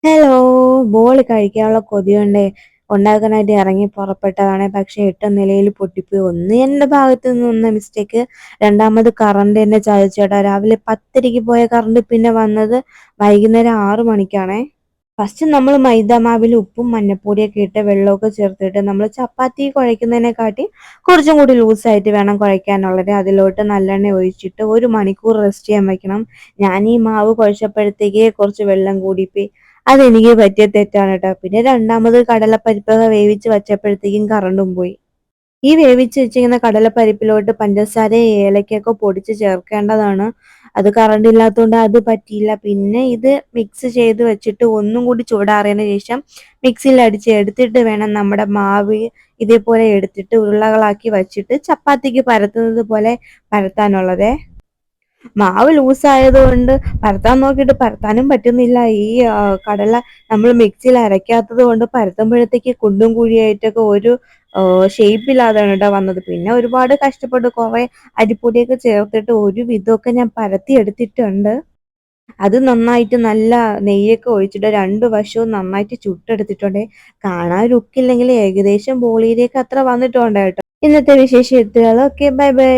Hello! Ball കഴിക്കാനുള്ള കൊതികൊണ്ടേ ഉണ്ടാക്കാനായിട്ട് ഇറങ്ങി പുറപ്പെട്ടതാണ്. പക്ഷെ 8 നിലയിൽ പൊട്ടിപ്പോയി. ഒന്ന് എന്റെ ഭാഗത്ത് നിന്ന് വന്ന മിസ്റ്റേക്ക്. രണ്ടാമത് കറണ്ട് എന്നെ ചതിച്ചേട്ടാ. രാവിലെ 10:00ക്ക് പോയ കറണ്ട് പിന്നെ വന്നത് വൈകുന്നേരം 6 മണിക്കാണേ. ഫസ്റ്റ് നമ്മൾ മൈദാമാവിൽ ഉപ്പും മഞ്ഞപ്പൊടിയൊക്കെ ഇട്ട് വെള്ളമൊക്കെ ചേർത്തിട്ട് നമ്മൾ ചപ്പാത്തി കുഴയ്ക്കുന്നതിനെക്കാട്ടി കുറച്ചും കൂടി ലൂസായിട്ട് വേണം കുഴയ്ക്കാനുള്ളത്. അതിലോട്ട് നല്ലെണ്ണ ഒഴിച്ചിട്ട് 1 മണിക്കൂർ റെസ്റ്റ് ചെയ്യാൻ വെക്കണം. ഞാൻ ഈ മാവ് കുഴച്ചപ്പോഴത്തേക്ക് കുറച്ച് വെള്ളം കൂടിപ്പോയി. അതെനിക്ക് പറ്റിയ തെറ്റാണ് ട്ടോ. പിന്നെ രണ്ടാമത് കടലപ്പരിപ്പൊക്കെ വേവിച്ച് വച്ചപ്പോഴത്തേക്കും കറണ്ടും പോയി. ഈ വേവിച്ച് വെച്ചിരിക്കുന്ന കടലപ്പരിപ്പിലോട്ട് പഞ്ചസാരയും ഏലക്കയൊക്കെ പൊടിച്ച് ചേർക്കേണ്ടതാണ്. അത് കറണ്ട് ഇല്ലാത്തതുകൊണ്ട് അത് പറ്റിയില്ല. പിന്നെ ഇത് മിക്സ് ചെയ്ത് വെച്ചിട്ട് ഒന്നും കൂടി ചൂടാറിയതിന് ശേഷം മിക്സിയിൽ അടിച്ച് എടുത്തിട്ട് വേണം നമ്മുടെ മാവ് ഇതേപോലെ എടുത്തിട്ട് ഉരുളകളാക്കി വച്ചിട്ട് ചപ്പാത്തിക്ക് പരത്തുന്നത് പോലെ പരത്താനുള്ളതേ. മാവ് ലൂസായതുകൊണ്ട് പരത്താൻ നോക്കിയിട്ട് പരത്താനും പറ്റുന്നില്ല. ഈ കടല നമ്മൾ മിക്സിയിൽ അരയ്ക്കാത്തത് കൊണ്ട് പരത്തുമ്പോഴത്തേക്ക് കുണ്ടും കുഴിയായിട്ടൊക്കെ ഒരു ഷേപ്പില്ലാതെയാണ് ട്ടോ വന്നത്. പിന്നെ ഒരുപാട് കഷ്ടപ്പെട്ട് കുറേ അരിപ്പൊടിയൊക്കെ ചേർത്തിട്ട് ഒരു വിധമൊക്കെ ഞാൻ പരത്തിയെടുത്തിട്ടുണ്ട്. അത് നന്നായിട്ട് നല്ല നെയ്യൊക്കെ ഒഴിച്ചിട്ട് 2 വശവും നന്നായിട്ട് ചുട്ടെടുത്തിട്ടുണ്ട്. കാണാൻ ലുക്കില്ലെങ്കിൽ ഏകദേശം ബോളിയിലേക്ക് അത്ര വന്നിട്ടുണ്ട് കേട്ടോ. ഇന്നത്തെ വിശേഷം ഇത്രയൊള്ളൂ. Okay, bye bye.